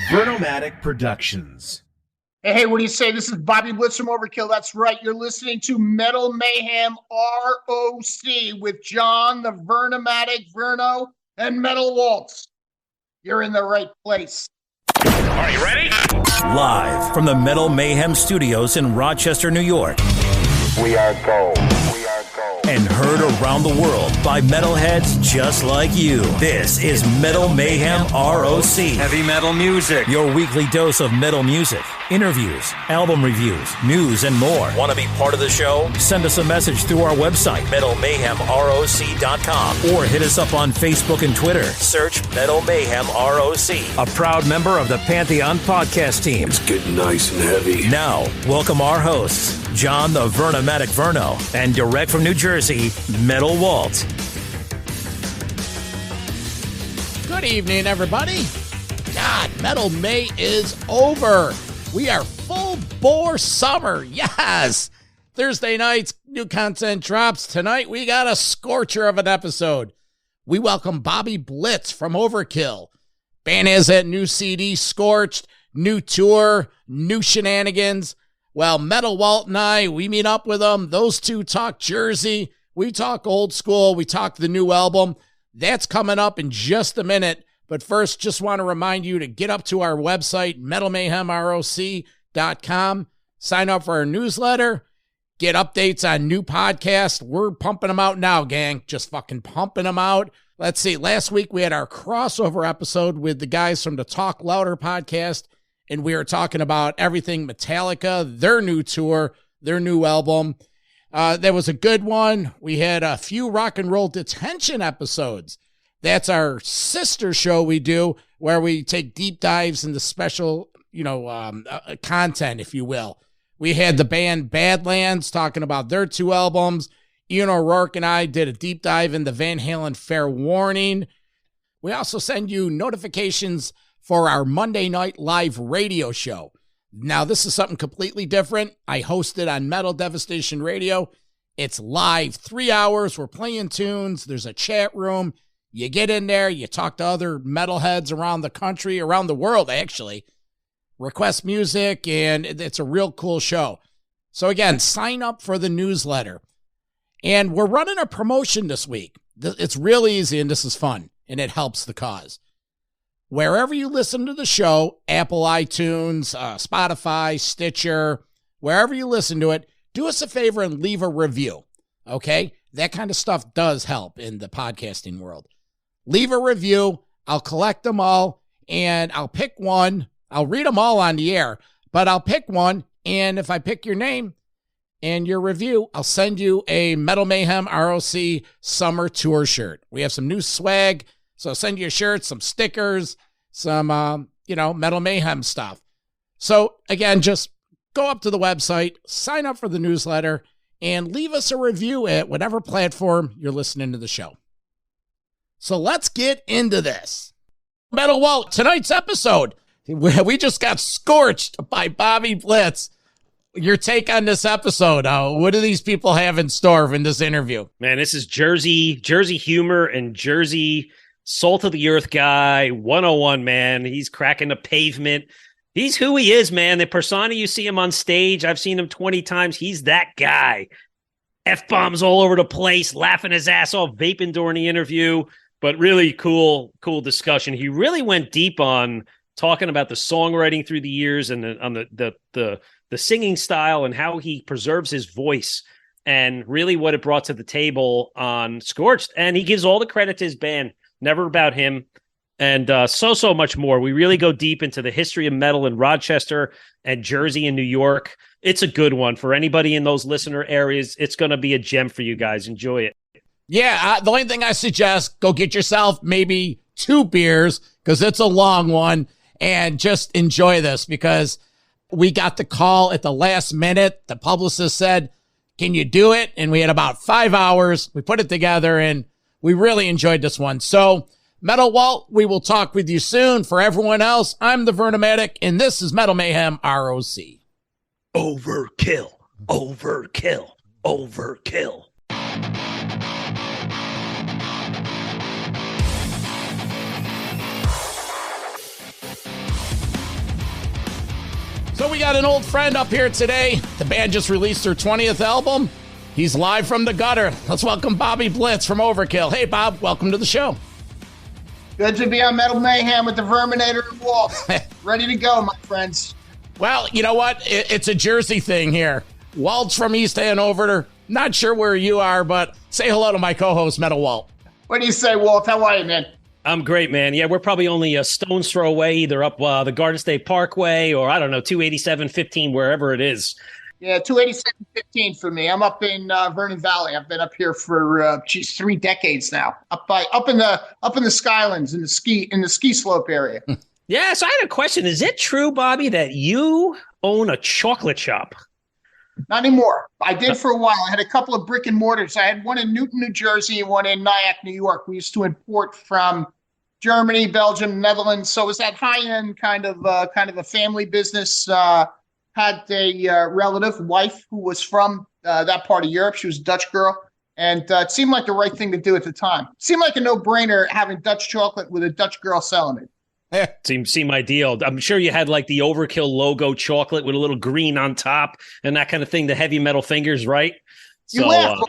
Vernomatic Productions. Hey, what do you say? This is Bobby Blitz from Overkill. That's right. You're listening to Metal Mayhem ROC with John, the Vernomatic Verno, and Metal Waltz. You're in the right place. Are you ready? Live from the Metal Mayhem Studios in Rochester, New York. We are gold. And heard around the world by metalheads just like you. This is Metal Mayhem ROC. Heavy metal music. Your weekly dose of metal music, interviews, album reviews, news, and more. Want to be part of the show? Send us a message through our website, metalmayhemroc.com, or hit us up on Facebook and Twitter. Search Metal Mayhem ROC, a proud member of the Pantheon podcast team. It's getting nice and heavy. Now, welcome our hosts, John the Vernomatic Verno, and direct from New Jersey, Metal Walt. Good evening, everybody. God, Metal May is over. We are full bore summer. Yes. Thursday nights, new content drops. Tonight, we got a scorcher of an episode. We welcome Bobby Blitz from Overkill. Band has that new CD, Scorched, new tour, new shenanigans. Well, Metal Walt and I, we meet up with them. Those two talk Jersey. We talk old school. We talk the new album. That's coming up in just a minute. But first, just want to remind you to get up to our website, metalmayhemroc.com. Sign up for our newsletter. Get updates on new podcasts. We're pumping them out now, gang. Just fucking pumping them out. Let's see. Last week, we had our crossover episode with the guys from the Talk Louder podcast. And we were talking about everything Metallica, their new tour, their new album. That was a good one. We had a few rock and roll detention episodes. That's our sister show we do where we take deep dives into special, content, if you will. We had the band Badlands talking about their two albums. Ian O'Rourke and I did a deep dive into Van Halen Fair Warning. We also send you notifications for our Monday night live radio show. Now, this is something completely different. I host it on Metal Devastation Radio. It's live, 3 hours. We're playing tunes. There's a chat room. You get in there. You talk to other metalheads around the country, around the world, actually. Request music, and it's a real cool show. So, again, sign up for the newsletter. And we're running a promotion this week. It's real easy, and this is fun, and it helps the cause. Wherever you listen to the show, Apple, iTunes, Spotify, Stitcher, wherever you listen to it, do us a favor and leave a review, okay? That kind of stuff does help in the podcasting world. Leave a review. I'll collect them all, and I'll pick one. I'll read them all on the air, but I'll pick one, and if I pick your name and your review, I'll send you a Metal Mayhem ROC Summer Tour shirt. We have some new swag. So send you a shirt, some stickers, some, Metal Mayhem stuff. So, again, just go up to the website, sign up for the newsletter, and leave us a review at whatever platform you're listening to the show. So let's get into this. Metal Walt, tonight's episode, we just got scorched by Bobby Blitz. Your take on this episode, what do these people have in store in this interview? Man, this is Jersey humor and Jersey salt of the earth guy, 101, man. He's cracking the pavement. He's who he is, man. The persona you see him on stage, I've seen him 20 times. He's that guy. F-bombs all over the place, laughing his ass off, vaping during the interview, but really cool discussion. He really went deep on talking about the songwriting through the years and on the singing style and how he preserves his voice and really what it brought to the table on Scorched. And he gives all the credit to his band. Never about him, and so much more. We really go deep into the history of metal in Rochester and Jersey and New York. It's a good one for anybody in those listener areas. It's going to be a gem for you guys. Enjoy it. Yeah, the only thing I suggest, go get yourself maybe 2 beers because it's a long one, and just enjoy this because we got the call at the last minute. The publicist said, can you do it? And we had about 5 hours. We put it together, and we really enjoyed this one. So, Metal Walt, we will talk with you soon. For everyone else, I'm the Vernomatic, and this is Metal Mayhem ROC. Overkill, overkill, overkill. So we got an old friend up here today. The band just released their 20th album. He's live from the gutter. Let's welcome Bobby Blitz from Overkill. Hey, Bob, welcome to the show. Good to be on Metal Mayhem with the Vernomatic and Blitz. Ready to go, my friends. Well, you know what? It's a Jersey thing here. Walt's from East Hanover. Not sure where you are, but say hello to my co-host, Metal Walt. What do you say, Walt? How are you, man? I'm great, man. Yeah, we're probably only a stone's throw away, either up the Garden State Parkway or, I don't know, 287-15, wherever it is. Yeah, 287-15 for me. I'm up in Vernon Valley. I've been up here for 3 decades now. Up in the Skylands in the ski slope area. Yeah, so I had a question. Is it true, Bobby, that you own a chocolate shop? Not anymore. I did for a while. I had a couple of brick and mortars. I had one in Newton, New Jersey, and one in Nyack, New York. We used to import from Germany, Belgium, Netherlands. So it was that high-end kind of a family business. Had a relative wife who was from that part of Europe. She was a Dutch girl, and it seemed like the right thing to do at the time. It seemed like a no-brainer having Dutch chocolate with a Dutch girl selling it. Seem ideal. I'm sure you had like the Overkill logo chocolate with a little green on top and that kind of thing, the heavy metal fingers, right? You laughed,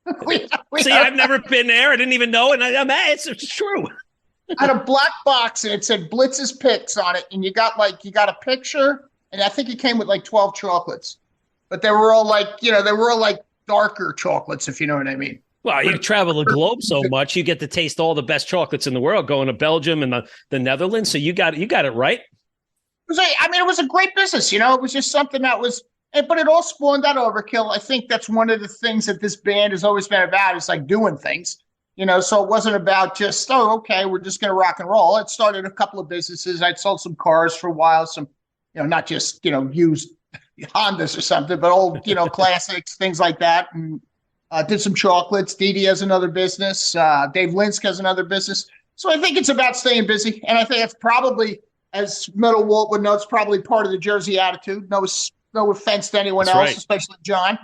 but we did. See, I've never been there. I didn't even know it. It's true. I had a black box and it said Blitz's Picks on it, and you got a picture, and I think it came with like 12 chocolates. But they were all like darker chocolates, if you know what I mean. Well, you travel the globe so much, you get to taste all the best chocolates in the world, going to Belgium and the Netherlands. So you got it right. It was a great business. It was just something that was, but it all spawned out of Overkill. I think that's one of the things that this band has always been about. It's like doing things, so it wasn't about just, okay, we're just going to rock and roll. It started a couple of businesses. I'd sold some cars for a while, some, not just, used Hondas or something, but old, classics, things like that. And did some chocolates. Dee Dee has another business. Dave Linsk has another business. So I think it's about staying busy. And I think that's probably, as Metal Walt would know, it's probably part of the Jersey attitude. No offense to anyone else, right. Especially John.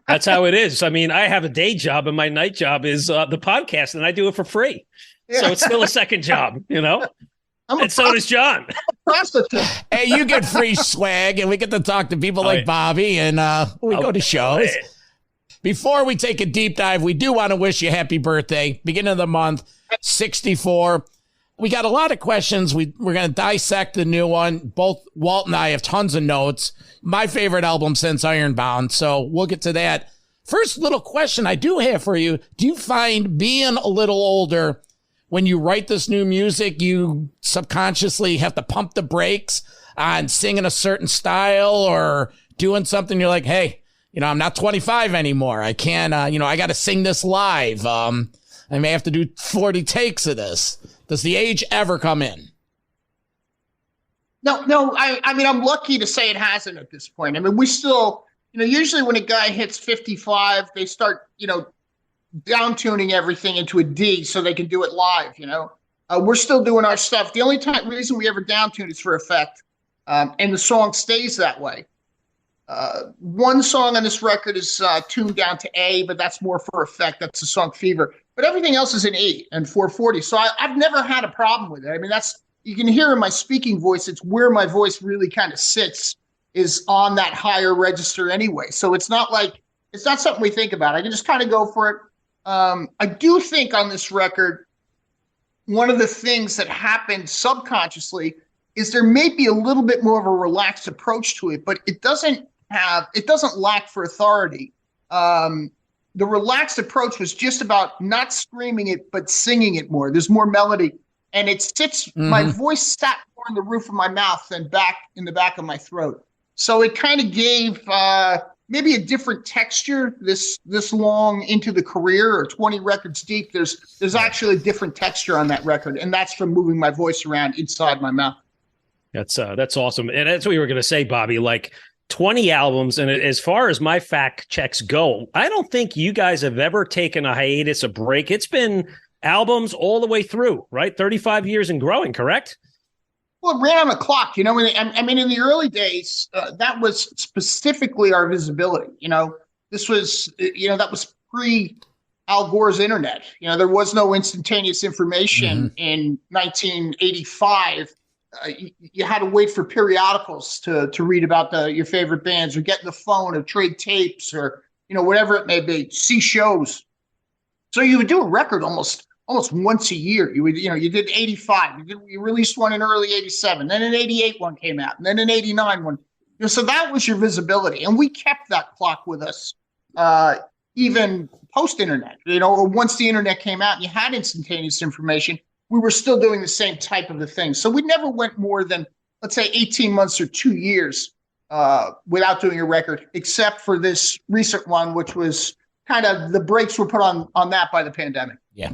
That's how it is. I mean, I have a day job and my night job is the podcast, and I do it for free. Yeah. So it's still a second job, And so does John. Hey, you get free swag, and we get to talk to people like Bobby, and we go to shows. Before we take a deep dive, we do want to wish you happy birthday. Beginning of the month, 64. We got a lot of questions. We're going to dissect the new one. Both Walt and I have tons of notes. My favorite album since Ironbound, so we'll get to that. First little question I do have for you. Do you find being a little older, when you write this new music, you subconsciously have to pump the brakes on singing a certain style or doing something? You're like, hey, I'm not 25 anymore. I can't, I got to sing this live. I may have to do 40 takes of this. Does the age ever come in? No. I'm lucky to say it hasn't at this point. We still, usually when a guy hits 55, they start, down tuning everything into a D so they can do it live. We're still doing our stuff. The only reason we ever down tune is for effect. And the song stays that way. One song on this record is tuned down to A, but that's more for effect. That's the song Fever. But everything else is in E and 440. So I've never had a problem with it. You can hear in my speaking voice, it's where my voice really kind of sits, is on that higher register anyway. So it's not something we think about. I can just kind of go for it. I do think on this record, one of the things that happened subconsciously is there may be a little bit more of a relaxed approach to it, but it doesn't lack for authority. The relaxed approach was just about not screaming it, but singing it more. There's more melody, and it sits, my voice sat more in the roof of my mouth than back in the back of my throat. So it kind of gave maybe a different texture this long into the career, or 20 records deep. There's actually a different texture on that record, and that's from moving my voice around inside my mouth. That's awesome. And that's what you were going to say, Bobby, like 20 albums. And as far as my fact checks go, I don't think you guys have ever taken a hiatus, a break. It's been albums all the way through, right? 35 years and growing, correct? Well, it ran on the clock, in the early days, that was specifically our visibility. This was, that was pre Al Gore's internet. There was no instantaneous information in 1985. you had to wait for periodicals to read about your favorite bands, or get in the phone or trade tapes, or whatever it may be, see shows. So you would do a record almost once a year. You did 85, you released one in early 87, then in 88 one came out, and then in 89 one. So that was your visibility, and we kept that clock with us even post-internet. Or once the internet came out and you had instantaneous information, we were still doing the same type of a thing. So we never went more than, let's say, 18 months or 2 years without doing a record, except for this recent one, which was kind of the brakes were put on that by the pandemic. Yeah.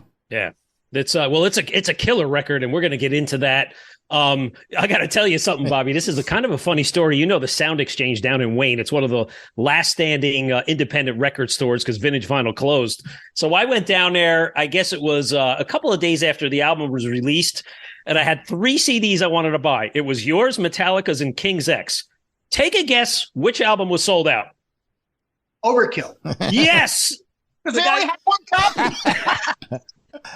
It's it's a killer record, and we're going to get into that. I got to tell you something, Bobby. This is kind of a funny story. The Sound Exchange down in Wayne. It's one of the last standing independent record stores because Vintage Vinyl closed. So I went down there. I guess it was a couple of days after the album was released, and I had 3 CDs I wanted to buy. It was yours, Metallica's, and King's X. Take a guess which album was sold out. Overkill. Yes, because they only had one copy.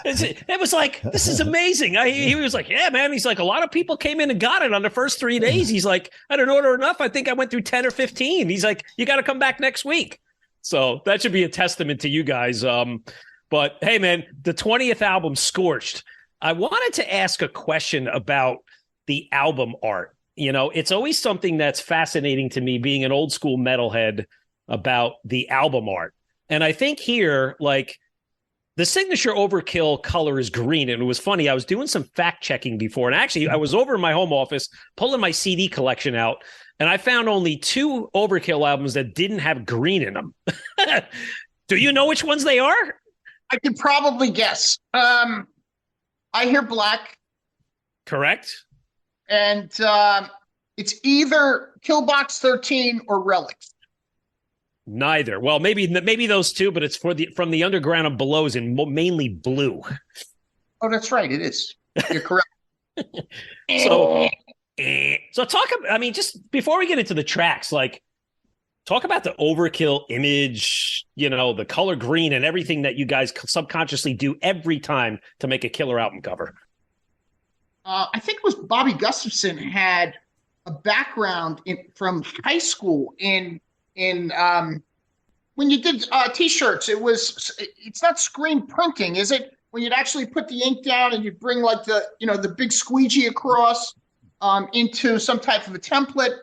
It was like, this is amazing. He was like, yeah, man. He's like, a lot of people came in and got it on the first 3 days. He's like, I didn't order enough. I think I went through 10 or 15. He's like, you got to come back next week. So that should be a testament to you guys. But hey, man, the 20th album, Scorched. I wanted to ask a question about the album art. It's always something that's fascinating to me, being an old school metalhead, about the album art. And I think here, like, the signature Overkill color is green. And it was funny. I was doing some fact checking before. And actually, I was over in my home office pulling my CD collection out. And I found only 2 Overkill albums that didn't have green in them. Do you know which ones they are? I could probably guess. I hear black. Correct. And it's either Killbox 13 or Relics. Neither. Well, maybe those 2, but it's from the Underground and Below is in mainly blue. Oh, that's right. It is. You're correct. So talk about, just before we get into the tracks, like, talk about the Overkill image, the color green and everything that you guys subconsciously do every time to make a killer album cover. I think it was Bobby Gustafson had a background from high school in when you did T-shirts. It's not screen printing, is it? When you'd actually put the ink down and you'd bring like the big squeegee across into some type of a template.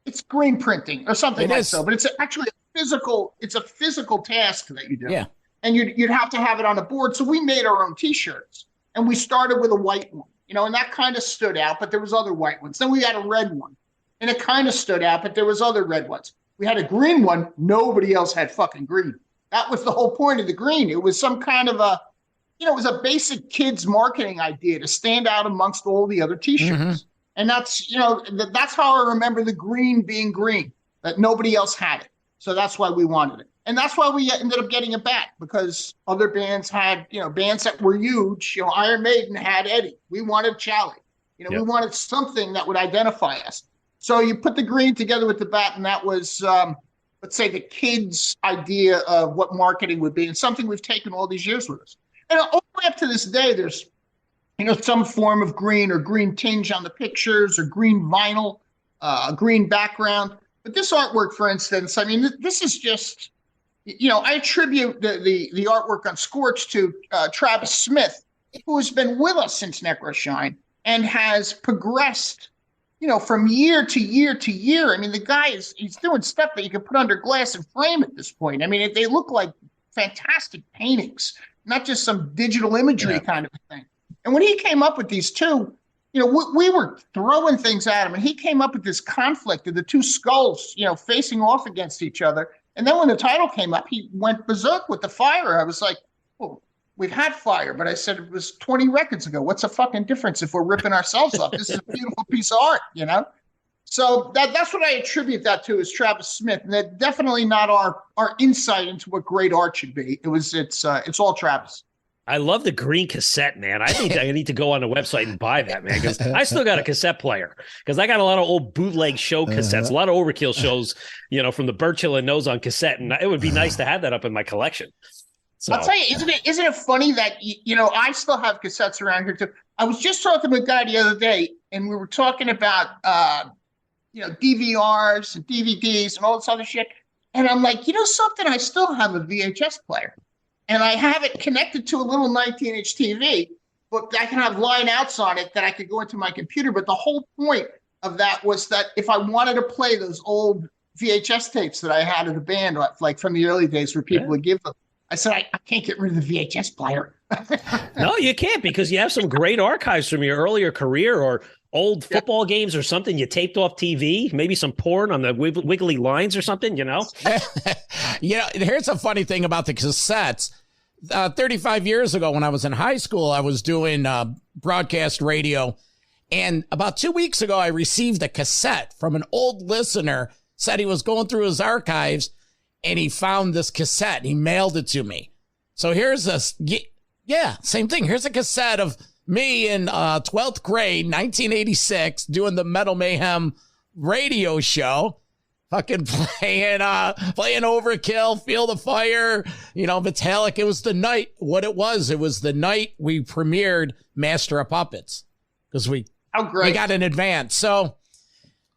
It's screen printing or something like so, but it's actually a physical task that you do. Yeah. And you'd have to have it on a board. So we made our own T-shirts, and we started with a white one, and that kind of stood out, but there was other white ones. Then we had a red one. And it kind of stood out, but there was other red ones. We had a green one. Nobody else had fucking green. That was the whole point of the green. It was some kind of it was a basic kids marketing idea to stand out amongst all the other T-shirts. Mm-hmm. And that's, that's how I remember the green being green, that nobody else had it. So that's why we wanted it. And that's why we ended up getting it back, because other bands had, bands that were huge. Iron Maiden had Eddie. We wanted Charlie. We wanted something that would identify us. So you put the green together with the bat, and that was, let's say, the kids' idea of what marketing would be, and something we've taken all these years with us. And all the way up to this day, there's, some form of green or green tinge on the pictures, or green vinyl, green background. But this artwork, for instance, this is just, I attribute the artwork on Scorched to Travis Smith, who has been with us since Necroshine and has progressed from year to year to year. The guy he's doing stuff that you can put under glass and frame at this point. They look like fantastic paintings, not just some digital imagery kind of thing. And when he came up with these 2, we were throwing things at him, and he came up with this conflict of the 2 skulls, facing off against each other. And then when the title came up, he went berserk with the fire. I was like, well, we've had fire, but I said it was 20 records ago. What's the fucking difference if we're ripping ourselves up? This is a beautiful piece of art, So that's what I attribute that to, is Travis Smith. And that's definitely not our insight into what great art should be. It's all Travis. I love the green cassette, man. I think I need to go on the website and buy that, man, because I still got a cassette player, because I got a lot of old bootleg show cassettes, a lot of Overkill shows, from the Birchill and Nose on cassette. And it would be nice to have that up in my collection. So I'll tell you, isn't it funny that, I still have cassettes around here too. I was just talking to a guy the other day, and we were talking about, DVRs and DVDs and all this other shit. And I'm like, something, I still have a VHS player. And I have it connected to a little 19-inch TV, but I can have line outs on it that I could go into my computer. But the whole point of that was that if I wanted to play those old VHS tapes that I had of the band, like from the early days where people would give them, I said, I can't get rid of the VHS player. No, you can't, because you have some great archives from your earlier career or old football games or something you taped off TV, maybe some porn on the wiggly lines or something, Here's a funny thing about the cassettes. 35 years ago when I was in high school, I was doing broadcast radio. And about 2 weeks ago, I received a cassette from an old listener, said he was going through his archives and he found this cassette. He mailed it to me. So here's this. Yeah, same thing. Here's a cassette of me in 12th grade, 1986, doing the Metal Mayhem radio show, fucking playing Overkill, Feel the Fire, Metallic. It was the night, it was the night we premiered Master of Puppets, because we got an advance. So,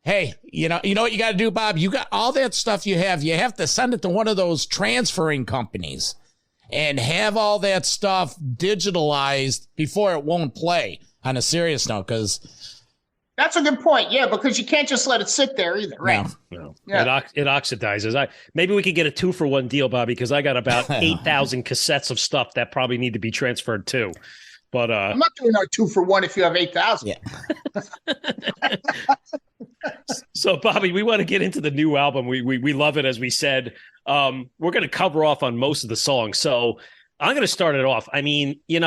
hey, you know what you got to do, Bob? You got all that stuff you have to send it to one of those transferring companies and have all that stuff digitalized before it won't play, on a serious note, because that's a good point. Yeah, because you can't just let it sit there either, right? No. Yeah. It oxidizes. Maybe we could get a 2-for-1 deal, Bobby, because I got about 8,000 cassettes of stuff that probably need to be transferred too. But I'm not doing our 2-for-1 if you have 8,000. Yeah. So, Bobby, we want to get into the new album. We love it, as we said. We're going to cover off on most of the songs. So I'm going to start it off. I mean, you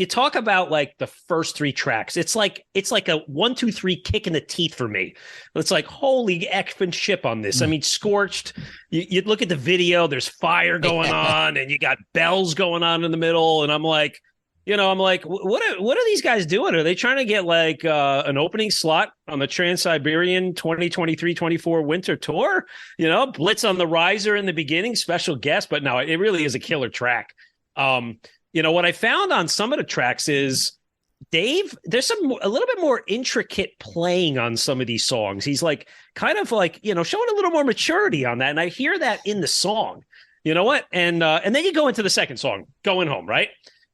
talk about like the first 3 tracks. It's like a 1, 2, 3 kick in the teeth for me. It's like, holy effing shit on this. I mean, Scorched, you look at the video, there's fire going on and you got bells going on in the middle. And I'm like, what are these guys doing? Are they trying to get like an opening slot on the Trans-Siberian 2023-24 winter tour? Blitz on the riser in the beginning, special guest, but no, it really is a killer track. What I found on some of the tracks is Dave, there's a little bit more intricate playing on some of these songs. He's like kind of like, showing a little more maturity on that. And I hear that in the song, you know what? And then you go into the second song, Going Home, right?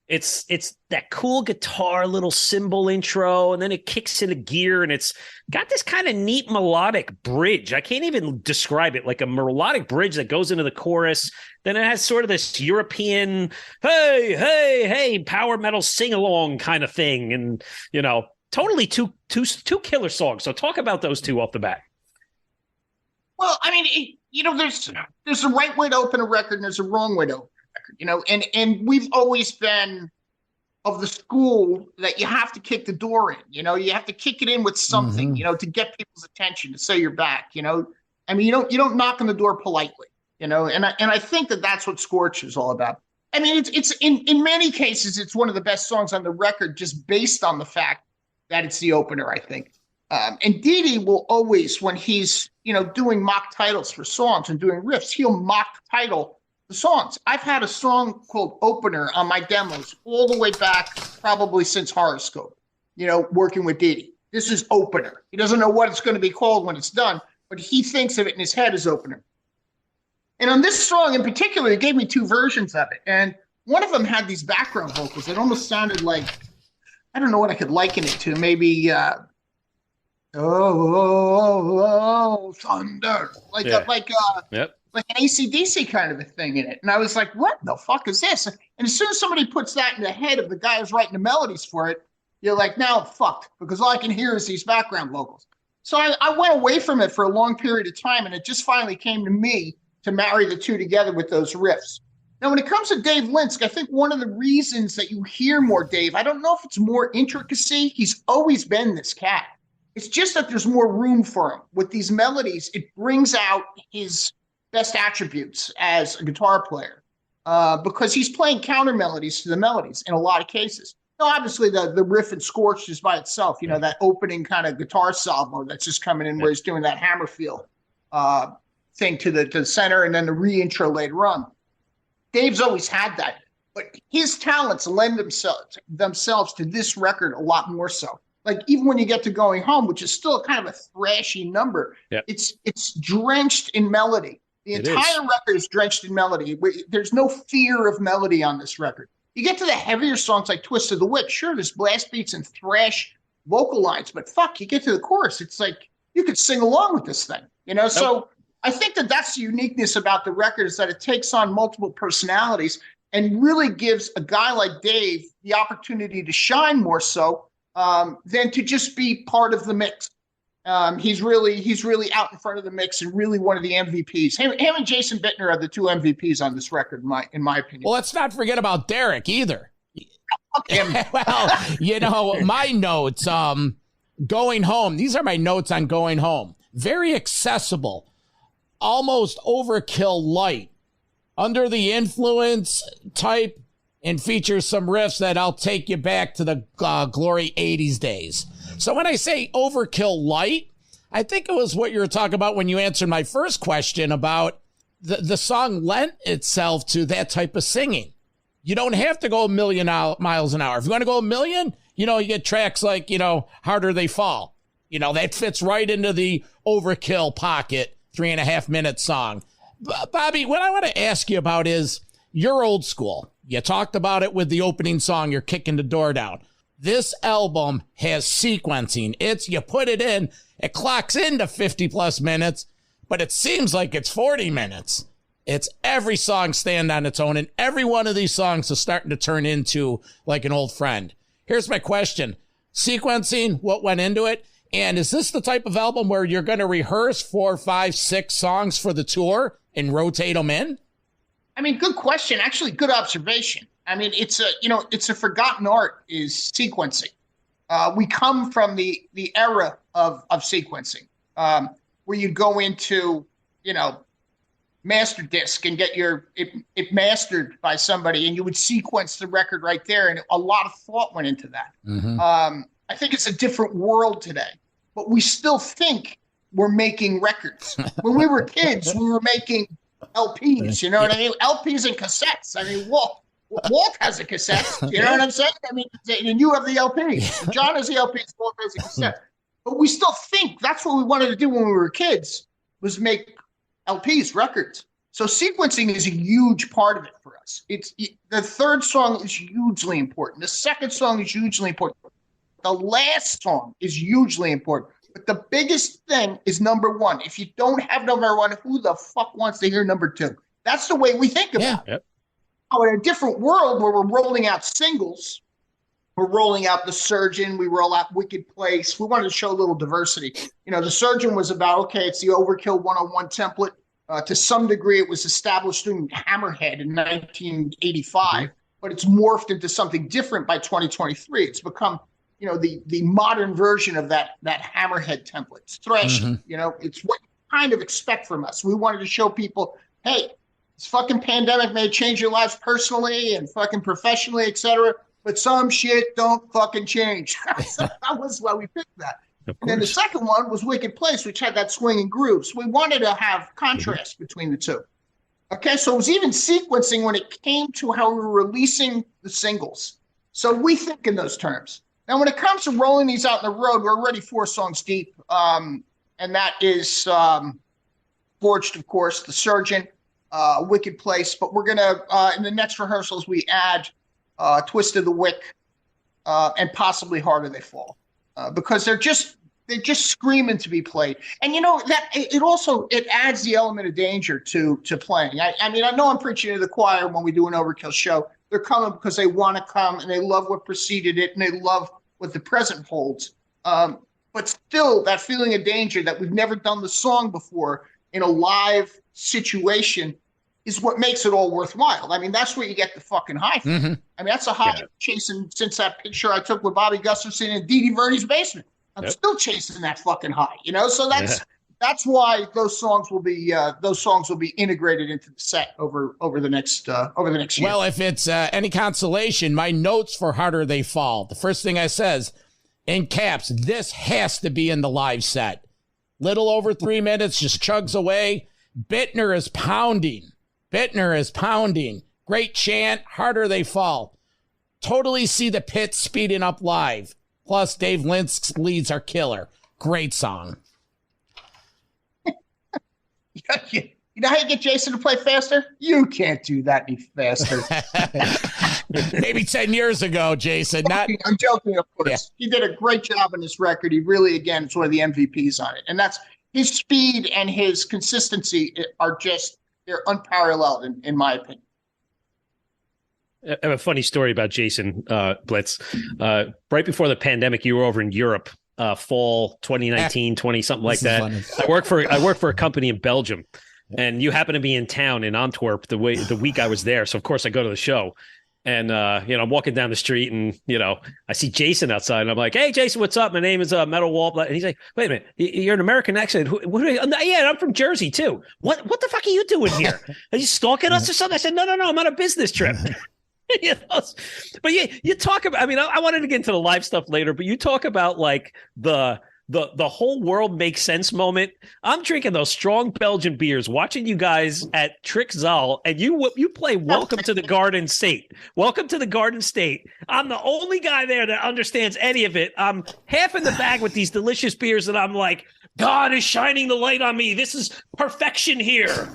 It's that cool guitar little cymbal intro, and then it kicks into gear, and it's got this kind of neat melodic bridge. I can't even describe it, like a melodic bridge that goes into the chorus. Then it has sort of this European, hey, power metal sing-along kind of thing. And, totally two killer songs. So talk about those two off the bat. Well, I mean, there's a right way to open a record and there's a wrong way to open a record, and we've always been of the school that you have to kick the door in, you have to kick it in with something, to get people's attention, to say you're back, I mean, you don't knock on the door politely, and I think that's what Scorch is all about. I mean, it's in many cases, it's one of the best songs on the record, just based on the fact that it's the opener, I think. And Didi will always, when he's, doing mock titles for songs and doing riffs, he'll mock title the songs. I've had a song called Opener on my demos all the way back, probably since Horoscope, working with Didi. This is Opener. He doesn't know what it's going to be called when it's done, but he thinks of it in his head as Opener. And on this song in particular, he gave me 2 versions of it. And one of them had these background vocals. It almost sounded like, I don't know what I could liken it to. Maybe, thunder. Like an AC/DC kind of a thing in it. And I was like, what the fuck is this? And as soon as somebody puts that in the head of the guy who's writing the melodies for it, you're like, now I'm fucked, because all I can hear is these background vocals. So I went away from it for a long period of time, and it just finally came to me to marry the two together with those riffs. Now, when it comes to Dave Linsk, I think one of the reasons that you hear more Dave, I don't know if it's more intricacy. He's always been this cat. It's just that there's more room for him. With these melodies, it brings out his best attributes as a guitar player, because he's playing counter melodies to the melodies in a lot of cases. Now, obviously, the riff in Scorched is by itself, that opening kind of guitar salvo that's just coming in where he's doing that hammer feel thing to the center, and then the re-intro later on. Dave's always had that, but his talents lend themselves to this record a lot more so. Like even when you get to Going Home, which is still kind of a thrashy number, it's drenched in melody. The entire record is drenched in melody. There's no fear of melody on this record. You get to the heavier songs like Twist of the Wick, sure, there's blast beats and thrash vocal lines, but fuck, you get to the chorus, it's like you could sing along with this thing, you know? So I think that's the uniqueness about the record, is that it takes on multiple personalities and really gives a guy like Dave the opportunity to shine more so than to just be part of the mix. He's really out in front of the mix and really one of the MVPs. Him and Jason Bittner are the two MVPs on this record, in my opinion. Well, let's not forget about Derek either. Well, you know, my notes, Going Home. These are my notes on Going Home. Very accessible, almost overkill light, under the influence type, and features some riffs that I'll take you back to the glory 80s days. So when I say overkill light, I think it was what you were talking about when you answered my first question about the song lent itself to that type of singing. You don't have to go a million miles an hour. If you want to go a million, you know, you get tracks like, you know, Harder They Fall. You know, that fits right into the overkill pocket, 3.5 minute song. Bobby, what I want to ask you about is you're old school. You talked about it with the opening song, You're Kicking the Door Down. This album has sequencing. You put it in, it clocks into 50 plus minutes, but it seems like it's 40 minutes. It's every song stand on its own, and every one of these songs is starting to turn into like an old friend. Here's my question. Sequencing, what went into it? And is this the type of album where you're going to rehearse 4, 5, 6 songs for the tour and rotate them in? I mean, good question. Actually, good observation. I mean, it's a forgotten art, is sequencing. We come from the era of sequencing, where you go into, you know, master disc and get it mastered by somebody, and you would sequence the record right there. And a lot of thought went into that. Mm-hmm. I think it's a different world today, but we still think we're making records. When we were kids, we were making LPs, you know what I mean? LPs and cassettes. I mean, Walt has a cassette, you know what I'm saying? I mean, and you have the LP. John has the LPs, Walt has a cassette. But we still think that's what we wanted to do when we were kids, was make LPs, records. So sequencing is a huge part of it for us. The third song is hugely important. The second song is hugely important. The last song is hugely important. But the biggest thing is number one. If you don't have number one, who the fuck wants to hear number two? That's the way we think about it. Yep. Now, in a different world where we're rolling out singles, we're rolling out The Surgeon, we roll out Wicked Place. We wanted to show a little diversity. You know, The Surgeon was about, okay, it's the Overkill 101 template. To some degree, it was established in Hammerhead in 1985, but it's morphed into something different by 2023. It's become, you know, the modern version of that Hammerhead template. It's thrashing, you know, it's what you kind of expect from us. We wanted to show people, hey, this fucking pandemic may change your lives personally and fucking professionally, etc., but some shit don't fucking change. So that was why we picked that. And then the second one was Wicked Place, which had that swinging groove. So we wanted to have contrast between the two. Okay, so it was even sequencing when it came to how we were releasing the singles. So we think in those terms. Now, when it comes to rolling these out on the road, we're already 4 songs deep. And that is Forged, of course, The Surgeon, Wicked Place. But we're going to, in the next rehearsals, we add Twist of the Wick and possibly Harder They Fall. Because they're just screaming to be played. And you know that it adds the element of danger to playing. I mean, I know I'm preaching to the choir when we do an Overkill show. They're coming because they want to come and they love what preceded it and they love what the present holds. But still, that feeling of danger that we've never done the song before in a live situation is what makes it all worthwhile. I mean, that's where you get the fucking high from. Mm-hmm. I mean, that's a high chasing since that picture I took with Bobby Gustafson in Dee Dee Verdi's basement. I'm still chasing that fucking high, you know? So that's why those songs will be integrated into the set over the next year. Well, if it's any consolation, my notes for Harder They Fall, the first thing I says in caps, this has to be in the live set. Little over 3 minutes, just chugs away. Bittner is pounding. Great chant, harder they fall. Totally see the pit speeding up live. Plus, Dave Linsk's leads are killer. Great song. You know how you get Jason to play faster? You can't do that any faster. Maybe 10 years ago, Jason. I'm joking, of course. Yeah. He did a great job on this record. He really, again, is one of the MVPs on it. And that's his speed and his consistency are just, they're unparalleled, in my opinion. I have a funny story about Jason Blitz. Right before the pandemic, you were over in Europe, fall 2019, 20, something like that. Funny. I work for a company in Belgium, and you happen to be in town in Antwerp the week I was there. So of course I go to the show, and I'm walking down the street, and I see Jason outside, and I'm like, "Hey, Jason, what's up? My name is Metal Walt." And he's like, "Wait a minute, you're an American accent? Yeah, I'm from Jersey too. What the fuck are you doing here? Are you stalking us or something?" I said, "No, I'm on a business trip." But you talk about, I mean, I wanted to get into the live stuff later, but you talk about like the whole world makes sense moment. I'm drinking those strong Belgian beers, watching you guys at Trick Zal, and you play Welcome to the Garden State. Welcome to the Garden State. I'm the only guy there that understands any of it. I'm half in the bag with these delicious beers, and I'm like, God is shining the light on me. This is perfection here.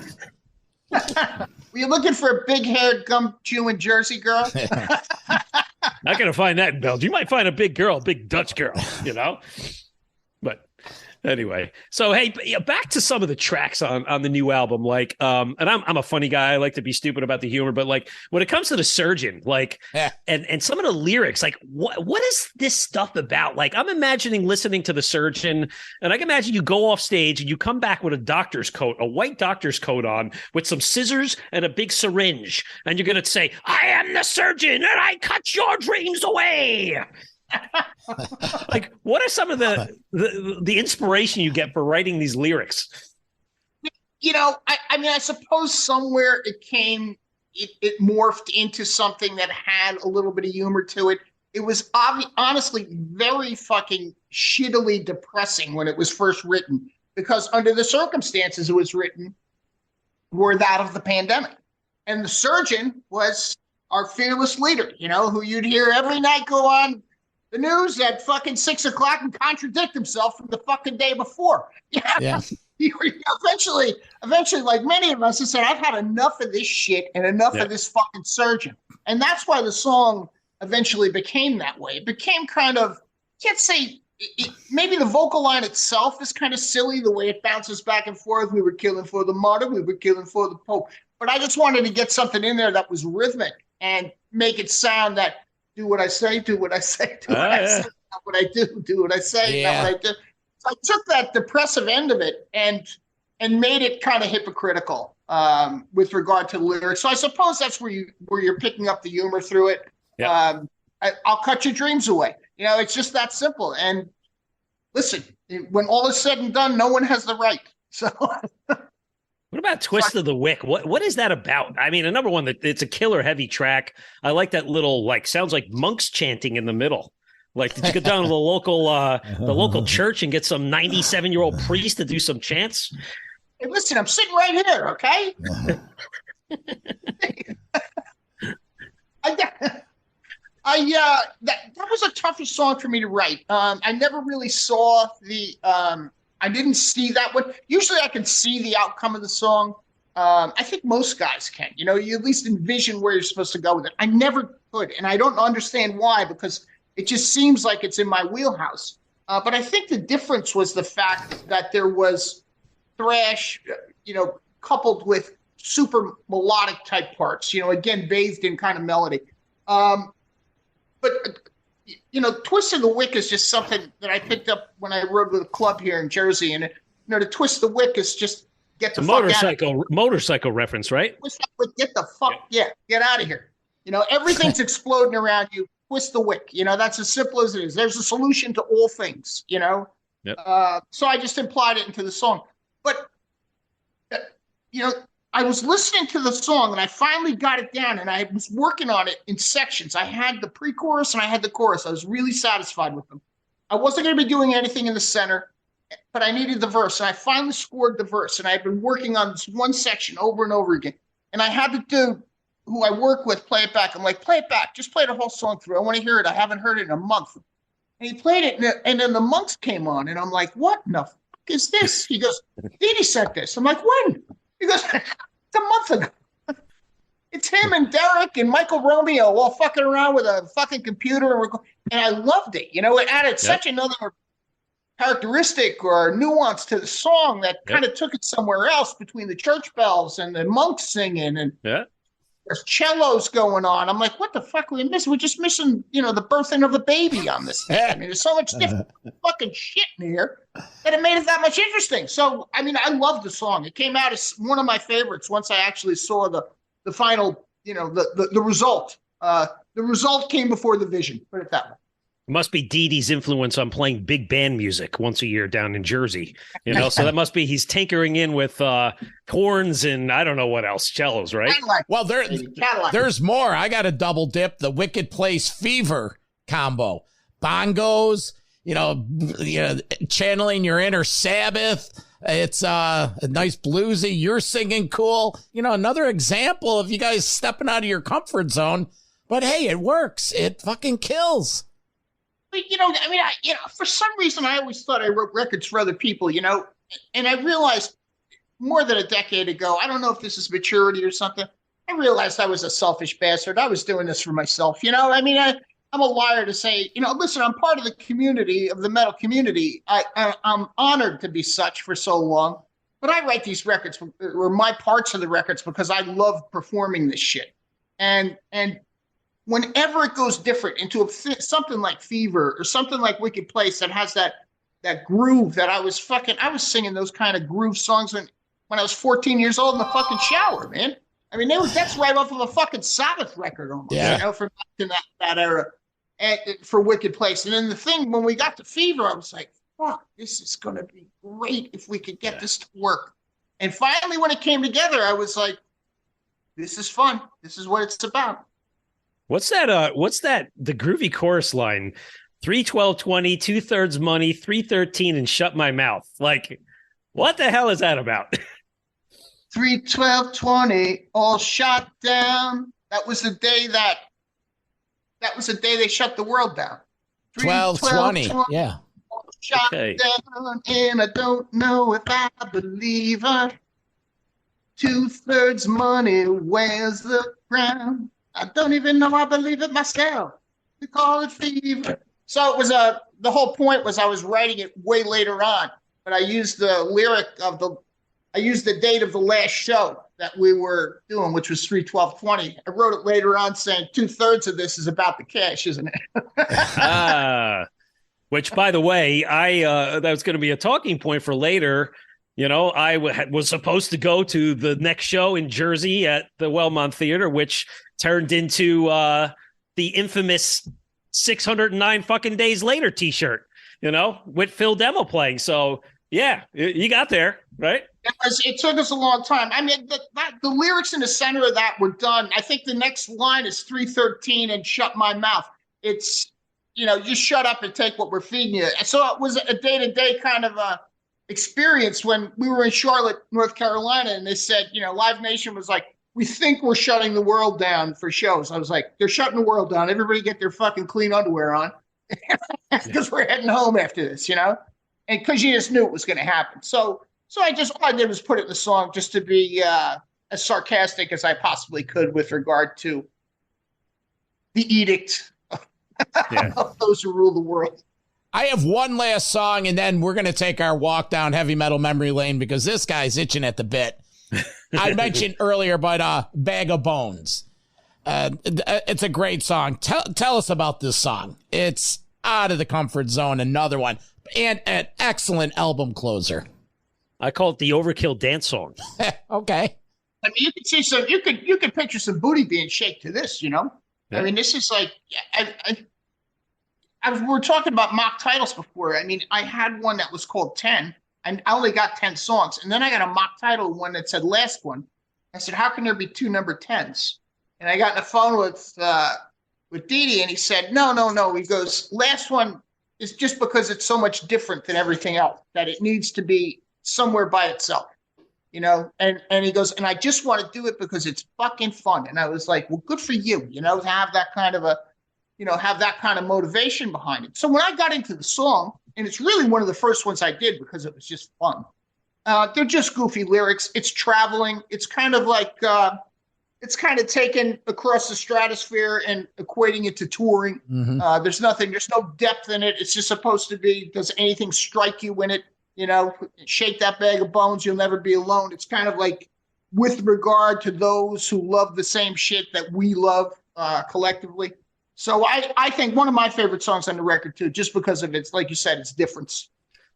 Were you looking for a big-haired, gum-chewing Jersey girl? Not going to find that in Belgium. You might find a big girl, a big Dutch girl, But anyway, so hey, back to some of the tracks on the new album. Like, and I'm a funny guy. I like to be stupid about the humor, but like when it comes to The Surgeon, like, and some of the lyrics, like, what is this stuff about? Like, I'm imagining listening to The Surgeon, and I can imagine you go off stage and you come back with a doctor's coat, a white doctor's coat on, with some scissors and a big syringe, and you're gonna say, "I am the surgeon, and I cut your dreams away." Like, what are some of the inspiration you get for writing these lyrics? I mean, I suppose somewhere it morphed into something that had a little bit of humor to it. It was honestly very fucking shittily depressing when it was first written, because under the circumstances it was written were that of the pandemic. And the surgeon was our fearless leader, who you'd hear every night go on the news at fucking 6 o'clock and contradict himself from the fucking day before. Yeah. Eventually, like many of us, I said, I've had enough of this shit and enough of this fucking surgeon. And that's why the song eventually became that way. It became kind of, can't say, maybe the vocal line itself is kind of silly, the way it bounces back and forth. We were killing for the martyr, we were killing for the Pope. But I just wanted to get something in there that was rhythmic and make it sound that, do what I say, do what I say, do what I say, not what I do what I say, not what I do. So I took that depressive end of it and made it kind of hypocritical with regard to the lyrics. So I suppose that's where you're picking up the humor through it. Yep. I'll cut your dreams away. It's just that simple. And listen, when all is said and done, no one has the right. So. What about Twist of the Wick? What is that about? I mean, number one, it's a killer heavy track. I like that little, like, sounds like monks chanting in the middle. Like, did you go down to the local church and get some 97-year-old priest to do some chants? Hey, listen, I'm sitting right here, okay? That was a tougher song for me to write. I never really saw I didn't see that one. Usually I can see the outcome of the song. I think most guys can. You at least envision where you're supposed to go with it. I never could, and I don't understand why, because it just seems like it's in my wheelhouse. But I think the difference was the fact that there was thrash, coupled with super melodic type parts, again, bathed in kind of melody. But Twist of the Wick is just something that I picked up when I rode with a club here in Jersey. And, to twist the wick is just get the fuck motorcycle reference, right? Twist the wick, get the fuck, get out of here. Everything's exploding around you. Twist the wick. That's as simple as it is. There's a solution to all things, Yep. So I just implied it into the song. But, I was listening to the song and I finally got it down, and I was working on it in sections. I had the pre-chorus and I had the chorus. I was really satisfied with them. I wasn't going to be doing anything in the center, but I needed the verse. And I finally scored the verse, and I had been working on this one section over and over again. And I had to do who I work with play it back. I'm like, play it back. Just play the whole song through. I want to hear it. I haven't heard it in a month. And he played it, and then the Monks came on, and I'm like, what in the fuck is this? He goes, Didi said this. I'm like, when? He goes, it's a month ago. It's him and Derek and Michael Romeo all fucking around with a fucking computer. And I loved it. You know, it added such another characteristic or nuance to the song that kind of took it somewhere else between the church bells and the monks singing. And there's cellos going on. I'm like, what the fuck are we missing? We're just missing, you know, the birthing of a baby on this thing. I mean, there's so much different fucking shit in here that it made it that much interesting. So, I mean, I love the song. It came out as one of my favorites once I actually saw the final, you know, the result. The result came before the vision, put it that way. It must be Dee Dee's influence on playing big band music once a year down in Jersey. You know, so that must be he's tinkering in with horns and I don't know what else, cellos, right? Well, there's more. I got a double dip, the Wicked Place Fever combo. Bongos, you know, channeling your inner Sabbath. It's a nice bluesy. You're singing cool. You know, another example of you guys stepping out of your comfort zone. But hey, it works. It fucking kills. But, you know, I mean, for some reason, I always thought I wrote records for other people, you know, and I realized more than a decade ago, I don't know if this is maturity or something. I realized I was a selfish bastard. I was doing this for myself. You know, I mean, I'm a liar to say, you know, listen, I'm part of the community, of the metal community. I'm honored to be such for so long, but I write these records or my parts of the records because I love performing this shit. And whenever it goes different into something like Fever or something like Wicked Place that has that groove that I was singing those kind of groove songs when I was 14 years old in the fucking shower, man. I mean, that's right off of a fucking Sabbath record almost, you know, from that era and for Wicked Place. And then the thing, when we got to Fever, I was like, fuck, this is going to be great if we could get this to work. And finally, when it came together, I was like, this is fun. This is what it's about. What's that? The groovy chorus line, 3-12-20, 2/3 money, 313, and shut my mouth. Like, what the hell is that about? 3-12-20, all shot down. That was the day they shut the world down. 12-20, yeah. All shot down, and I don't know if I believe her. 2/3 money, where's the crown? I don't even know I believe it myself. We call it Fever. So it was the whole point was I was writing it way later on, but I used the date of the last show that we were doing, which was 3/12/20. I wrote it later on saying 2/3 of this is about the cash, isn't it? Which, by the way, that was going to be a talking point for later. You know, I was supposed to go to the next show in Jersey at the Wellmont Theater, which turned into the infamous 609 fucking days later T-shirt, you know, with Phil Demo playing. So, yeah, you got there, right? It took us a long time. I mean, the lyrics in the center of that were done. I think the next line is 313 and shut my mouth. It's, you know, just shut up and take what we're feeding you. So it was a day-to-day kind of experience when we were in Charlotte, North Carolina, and they said, you know, Live Nation was like, we think we're shutting the world down for shows. I was like, they're shutting the world down. Everybody get their fucking clean underwear on because we're heading home after this, you know, and because you just knew it was going to happen. So all I did was put it in the song just to be as sarcastic as I possibly could with regard to the edict of those who rule the world. I have one last song, and then we're going to take our walk down heavy metal memory lane because this guy's itching at the bit. I mentioned earlier, but Bag of Bones. It's a great song. Tell us about this song. It's out of the comfort zone, another one, and an excellent album closer. I call it the Overkill dance song. Okay. I mean, you can see you could picture some booty being shaked to this, you know? Yeah. I mean, this is like, we were talking about mock titles before. I mean, I had one that was called 10. I only got 10 songs. And then I got a mock title one that said last one. I said, how can there be two number 10s? And I got on the phone with Didi, and he said, no. He goes, last one is just because it's so much different than everything else, that it needs to be somewhere by itself. And he goes, and I just want to do it because it's fucking fun. And I was like, well, good for you, to have that kind of have that kind of motivation behind it. So when I got into the song, and it's really one of the first ones I did because it was just fun. They're just goofy lyrics. It's traveling. It's kind of like, it's kind of taken across the stratosphere and equating it to touring. Mm-hmm. There's no depth in it. It's just supposed to be, does anything strike you in it? Shake that bag of bones, you'll never be alone. It's kind of like with regard to those who love the same shit that we love collectively. So I think one of my favorite songs on the record too, just because of its, like you said, its difference.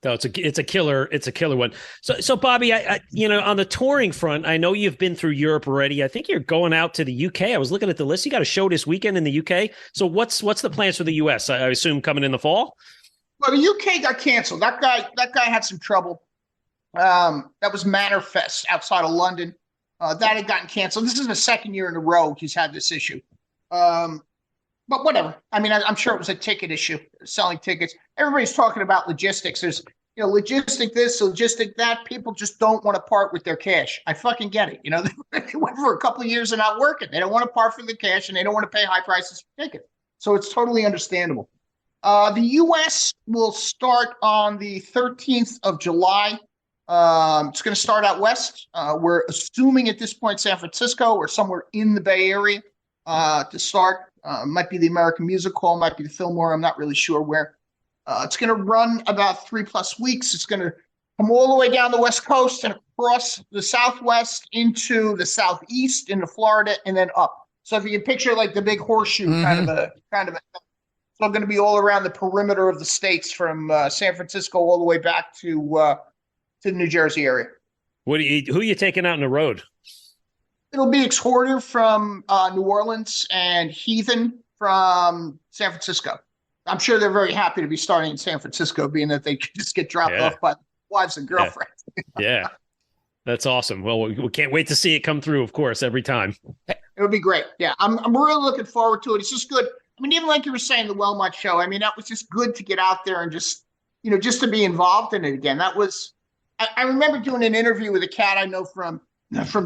No, it's a killer one. So Bobby, I on the touring front, I know you've been through Europe already. I think you're going out to the UK. I was looking at the list. You got a show this weekend in the UK. So what's the plans for the US? I assume coming in the fall. Well, the UK got canceled. That guy had some trouble. That was Manor Fest outside of London. That had gotten canceled. This is the second year in a row he's had this issue. But whatever. I mean, I'm sure it was a ticket issue, selling tickets. Everybody's talking about logistics. There's, logistic this, logistic that. People just don't want to part with their cash. I fucking get it. They went for a couple of years and not working. They don't want to part for the cash, and they don't want to pay high prices for tickets. So it's totally understandable. The U.S. will start on the 13th of July. It's going to start out west. We're assuming at this point San Francisco or somewhere in the Bay Area to start. Might be the American Music Hall, might be the Fillmore. I'm not really sure where. It's going to run about 3+ weeks. It's going to come all the way down the West Coast and across the Southwest into the Southeast, into Florida, and then up. So if you can picture like the big horseshoe kind of a. So going to be all around the perimeter of the states from San Francisco all the way back to the New Jersey area. Who are you taking out on the road? It'll be Exhorter from New Orleans and Heathen from San Francisco. I'm sure they're very happy to be starting in San Francisco, being that they just get dropped off by wives and girlfriends. Yeah. That's awesome. Well, we can't wait to see it come through, of course, every time. It'll be great. Yeah, I'm really looking forward to it. It's just good. I mean, even like you were saying, the Wellmont show, I mean, that was just good to get out there and just to be involved in it again. That was, I remember doing an interview with a cat I know from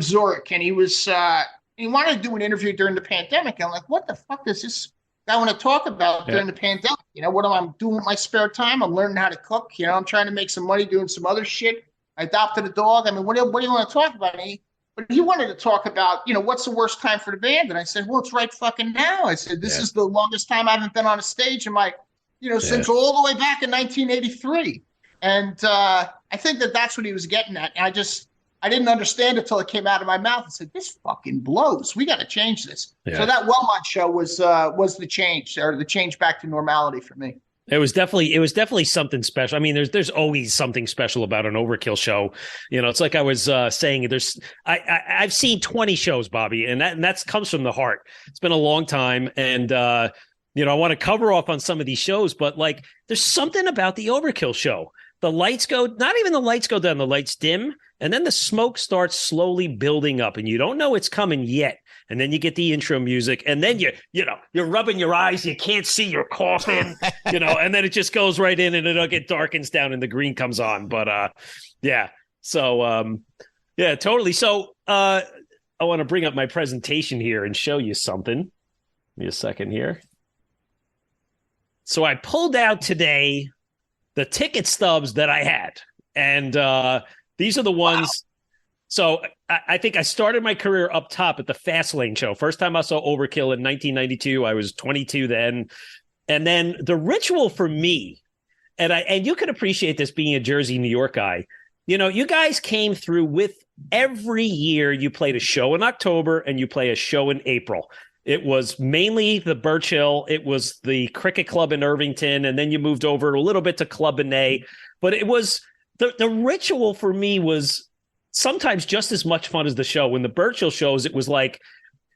Zurich, and he wanted to do an interview during the pandemic. And I'm like, what the fuck does this guy want to talk about during the pandemic? What am I doing with my spare time? I'm learning how to cook. I'm trying to make some money doing some other shit. I adopted a dog. I mean, what do you want to talk about? But he wanted to talk about, what's the worst time for the band? And I said, well, it's right fucking now. I said, this is the longest time I haven't been on a stage in my, since all the way back in 1983. And I think that's what he was getting at. And I didn't understand it until it came out of my mouth. I said, this fucking blows. We got to change this. Yeah. So that Wellmont show was the change, or the change back to normality for me. It was definitely something special. I mean, there's always something special about an Overkill show. It's like I was saying. I've seen 20 shows, Bobby, and that comes from the heart. It's been a long time, and I want to cover off on some of these shows, but like, there's something about the Overkill show. The lights go, not even the lights go down, the lights dim, and then the smoke starts slowly building up, and you don't know it's coming yet. And then you get the intro music, and then you're rubbing your eyes, you can't see your coffin, and then it just goes right in, and it darkens down, and the green comes on. But totally. So I want to bring up my presentation here and show you something. Give me a second here. So I pulled out today the ticket stubs that I had, and these are the ones. Wow. So I think I started my career up top at the Fastlane show. First time I saw Overkill in 1992. I was 22 then. And then the ritual for me, and you can appreciate this being a Jersey, New York guy. You guys came through with every year you played a show in October and you play a show in April. It was mainly the Birch Hill. It was the Cricket Club in Irvington. And then you moved over a little bit to Club Benet. But it was the ritual for me was sometimes just as much fun as the show. When the Birch Hill shows, it was like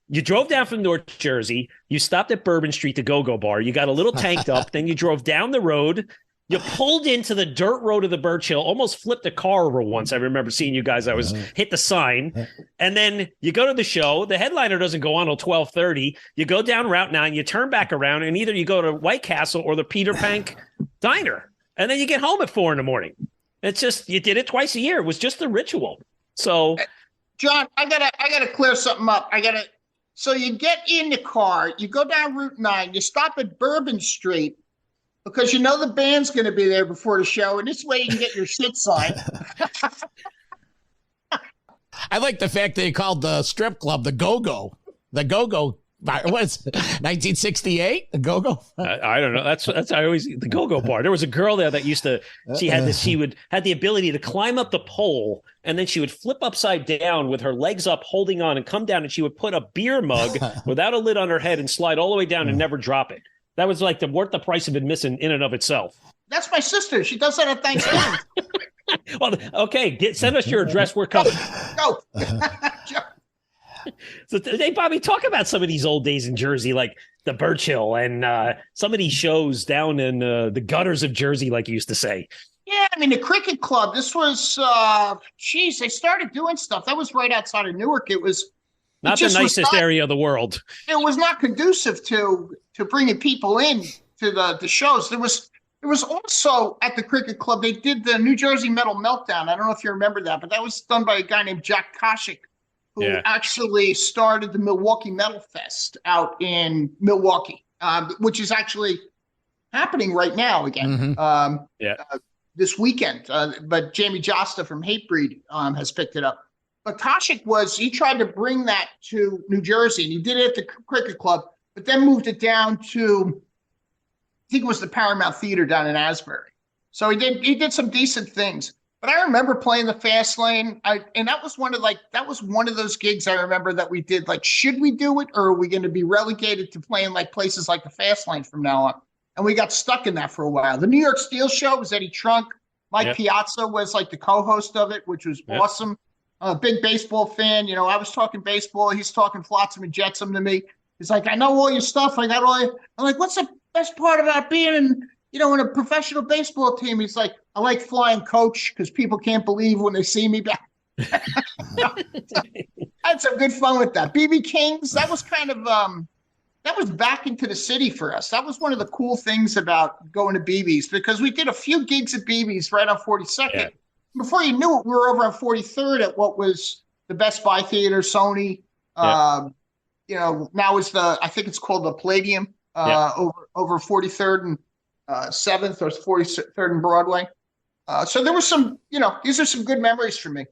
you drove down from North Jersey, you stopped at Bourbon Street, the go-go bar, you got a little tanked up, then you drove down the road, you pulled into the dirt road of the Birch Hill, almost flipped a car over once. I remember seeing you guys. I was hit the sign, and then you go to the show. The headliner doesn't go on until 12:30. You go down Route 9, you turn back around, and either you go to White Castle or the Peter Pank Diner, and then you get home at 4 a.m. It's just, you did it twice a year. It was just the ritual. So, John, I gotta clear something up. So you get in the car, you go down Route 9, you stop at Bourbon Street because you know the band's going to be there before the show, and this way you can get your shit signed. I like the fact that he called the strip club the Go-Go. The Go-Go. What's 1968? The Go-Go? I don't know. That's I always the Go-Go bar. There was a girl there that used to. She had the ability to climb up the pole, and then she would flip upside down with her legs up, holding on, and come down, and she would put a beer mug without a lid on her head and slide all the way down and never drop it. That was like worth the price of admission in and of itself. That's my sister. She does that at Thanksgiving. Well, okay, send us your address. We're coming. Go. So, hey, Bobby, talk about some of these old days in Jersey, like the Birchill and some of these shows down in the gutters of Jersey, like you used to say. Yeah, I mean, the cricket club, this was, they started doing stuff. That was right outside of Newark. It was not the nicest area of the world. It was not conducive to bringing people in to the shows. There was also at the cricket club, they did the New Jersey Metal Meltdown. I don't know if you remember that, but that was done by a guy named Jack Koshik, who actually started the Milwaukee Metal Fest out in Milwaukee, which is actually happening right now again. This weekend. But Jamie Josta from Hatebreed has picked it up. But Koshik he tried to bring that to New Jersey, and he did it at the cricket club, but then moved it down to, I think it was the Paramount Theater down in Asbury. So he did some decent things. But I remember playing the Fast Lane, and that was one of those gigs I remember that we did. Like, should we do it, or are we going to be relegated to playing like places like the Fast Lane from now on? And we got stuck in that for a while. The New York Steel Show was Eddie Trunk. Mike Piazza was like the co-host of it, which was awesome. A big baseball fan. You know, I was talking baseball. He's talking flotsam and jetsam to me. He's like, I know all your stuff. I got all your... I'm like, what's the best part about being in a professional baseball team? He's like, I like flying coach because people can't believe when they see me back. I had some good fun with that. BB King's, that was kind of, that was back into the city for us. That was one of the cool things about going to BB's, because we did a few gigs at BB's right on 42nd. Yeah. Before you knew it, we were over on 43rd at what was the Best Buy Theater, Sony. Now is I think it's called the Palladium, over 43rd and 7th, or 43rd and Broadway. So there was some, these are some good memories for me.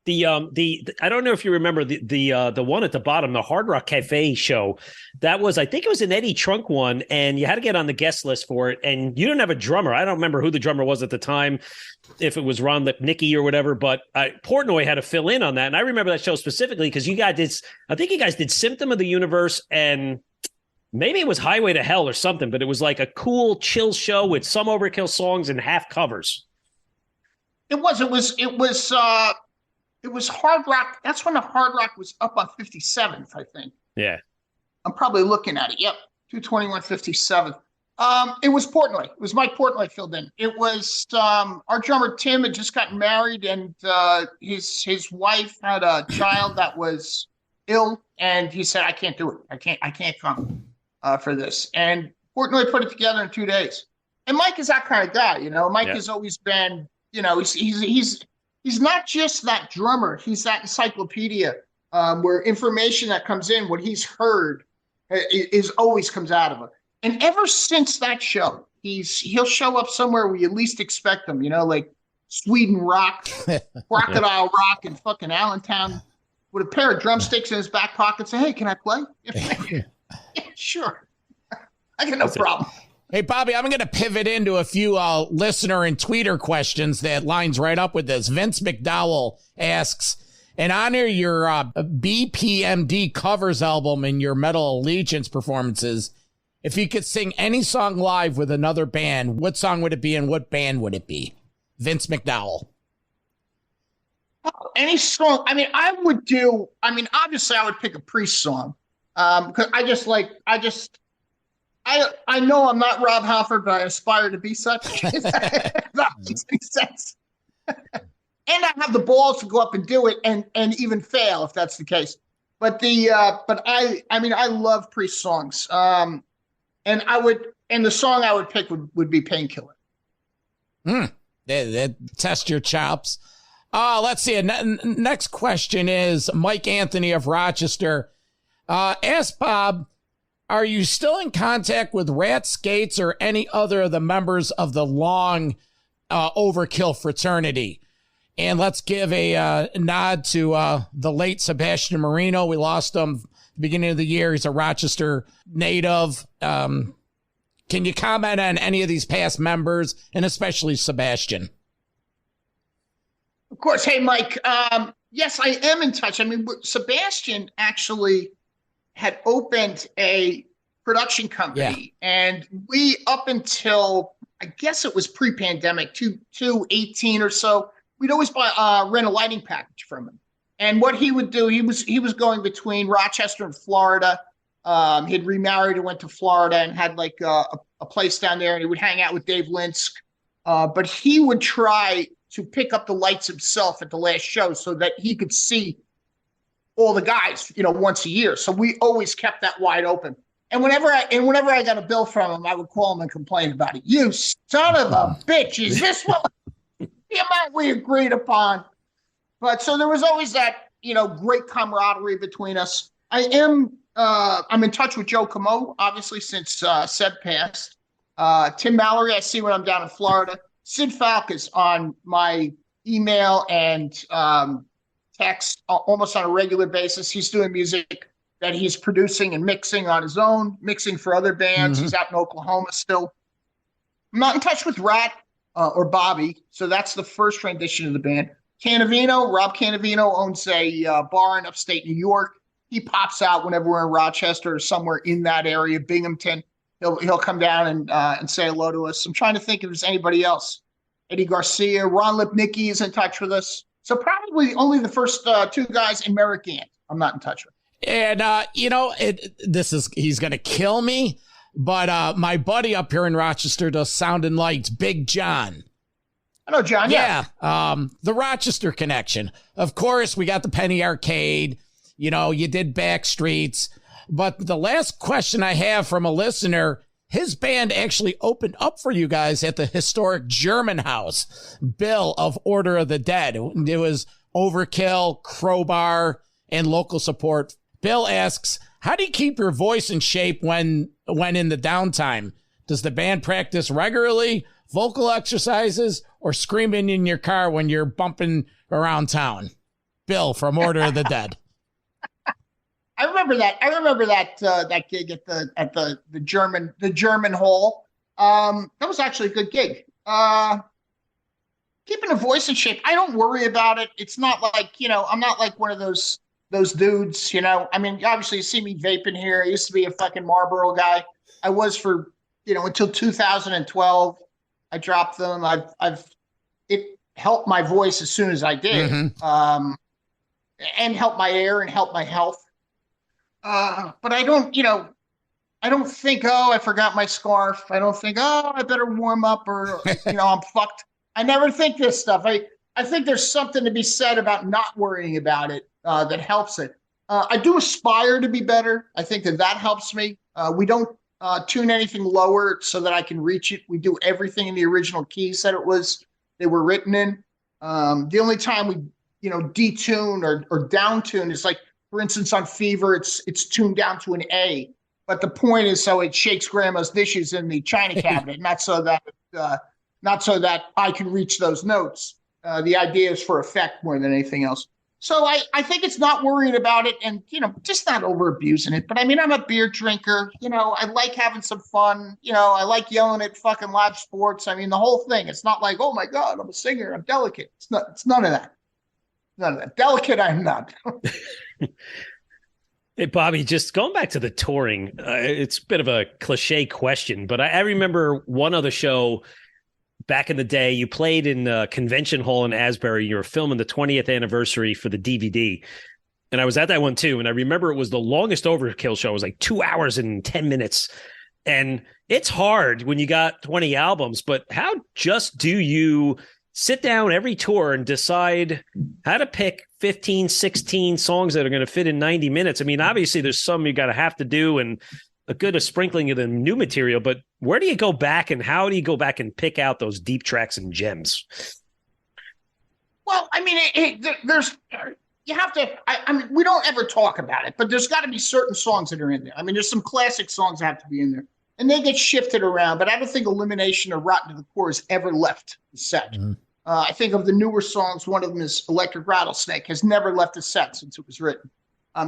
I don't know if you remember the one at the bottom, the Hard Rock Cafe show. That was, I think it was an Eddie Trunk one, and you had to get on the guest list for it. And you didn't have a drummer. I don't remember who the drummer was at the time, if it was Ron Lipnicki or whatever. But Portnoy had to fill in on that, and I remember that show specifically because you guys did. I think you guys did Symptom of the Universe, and maybe it was Highway to Hell or something. But it was like a cool, chill show with some Overkill songs and half covers. It was Hard Rock. That's when the Hard Rock was up on 57th, I think. Yeah. I'm probably looking at it. Yep. 221 57th. It was Portnoy. It was Mike Portnoy filled in. It was our drummer Tim had just gotten married, and his wife had a child that was ill, and he said, I can't do it. I can't come for this. And Portnoy put it together in 2 days. And Mike is that kind of guy, Mike has always been, he's not just that drummer. He's that encyclopedia where information that comes in, what he's heard, is always comes out of him. And ever since that show, he'll show up somewhere where you least expect him, like Sweden Rock, Crocodile Rock, and fucking Allentown, with a pair of drumsticks in his back pocket. Say, hey, can I play? Yeah, sure. I got no problem. Hey, Bobby, I'm going to pivot into a few listener and tweeter questions that lines right up with this. Vince McDowell asks, in honor of your BPMD covers album and your Metal Allegiance performances, if you could sing any song live with another band, what song would it be and what band would it be? Vince McDowell. Any song. Obviously I would pick a Priest song. Because I know I'm not Rob Halford, but I aspire to be such. That makes any sense. And I have the balls to go up and do it and even fail if that's the case. But I love Priest songs. And the song I would pick would be Painkiller. That test your chops. Let's see. Next question is Mike Anthony of Rochester. Ask Bob, are you still in contact with Rat Skates or any other of the members of the long Overkill fraternity? And let's give a nod to the late Sebastian Marino. We lost him at the beginning of the year. He's a Rochester native. Can you comment on any of these past members, and especially Sebastian? Of course. Hey, Mike. Yes, I am in touch. I mean, Sebastian actually had opened a production company, and we, up until, I guess it was pre-pandemic, 2018 or so, we'd always rent a lighting package from him. And what he would do, he was going between Rochester and Florida. He'd remarried and went to Florida and had like a place down there, and he would hang out with Dave Linsk. But he would try to pick up the lights himself at the last show so that he could see all the guys, once a year. So we always kept that wide open. And whenever I got a bill from him, I would call him and complain about it. You son of a bitch! Is this what the amount we agreed upon? But so there was always that, great camaraderie between us. I'm in touch with Joe Camo, obviously, since Seb passed. Tim Mallory, I see when I'm down in Florida. Sid Falk is on my email and text almost on a regular basis. He's doing music that he's producing and mixing on his own, mixing for other bands. He's out in Oklahoma still. I'm not in touch with Rat or Bobby, so that's the first transition of the band. Rob Canavino owns a bar in upstate New York. He pops out whenever we're in Rochester or somewhere in that area, Binghamton. He'll come down and say hello to us. I'm trying to think if there's anybody else. Eddie Garcia, Ron Lipnicki is in touch with us. So probably only the first two guys in Merrick Gant I'm not in touch with. And, he's going to kill me, but my buddy up here in Rochester does Sound and Lights, Big John. I know John, yeah. The Rochester connection. Of course, we got the Penny Arcade. You did Backstreets. But the last question I have from a listener, his band actually opened up for you guys at the historic German house, Bill of Order of the Dead. It was Overkill, Crowbar, and local support. Bill asks, how do you keep your voice in shape when in the downtime? Does the band practice regularly, vocal exercises, or screaming in your car when you're bumping around town? Bill from Order of the Dead. I remember that gig at the German Hall. That was actually a good gig. Keeping a voice in shape, I don't worry about it. It's not like, I'm not like one of those dudes, I mean, obviously you see me vaping here. I used to be a fucking Marlboro guy. I was for, until 2012. I dropped them. It helped my voice as soon as I did. And helped my air and helped my health. But I don't think, I forgot my scarf. I don't think, I better warm up or, I'm fucked. I never think this stuff. I think there's something to be said about not worrying about it that helps it. I do aspire to be better. I think that helps me. We don't tune anything lower so that I can reach it. We do everything in the original keys that they were written in. The only time we, detune or down tune is like, for instance, on Fever, it's tuned down to an A. But the point is so it shakes grandma's dishes in the china cabinet, not so that I can reach those notes. The idea is for effect more than anything else. So I think it's not worrying about it and, just not over abusing it. But I mean, I'm a beer drinker. I like having some fun. I like yelling at fucking live sports. I mean, the whole thing. It's not like, oh my God, I'm a singer. I'm delicate. It's none of that. None of that. Delicate, I'm not. Hey, Bobby, just going back to the touring, it's a bit of a cliche question, but I remember one other show back in the day. You played in a convention hall in Asbury. You were filming the 20th anniversary for the DVD. And I was at that one too. And I remember it was the longest Overkill show. It was like 2 hours and 10 minutes. And it's hard when you got 20 albums, but how just do you sit down every tour and decide how to pick 15, 16 songs that are going to fit in 90 minutes? I mean, obviously there's some you got to have to do and a sprinkling of the new material, but where do you go back and how do you go back and pick out those deep tracks and gems? Well, I mean, there's you have to. I mean, we don't ever talk about it, but there's got to be certain songs that are in there. I mean, there's some classic songs that have to be in there, and they get shifted around. But I don't think Elimination or Rotten to the Core has ever left the set. Mm-hmm. I think of the newer songs, one of them is Electric Rattlesnake, has never left the set since it was written.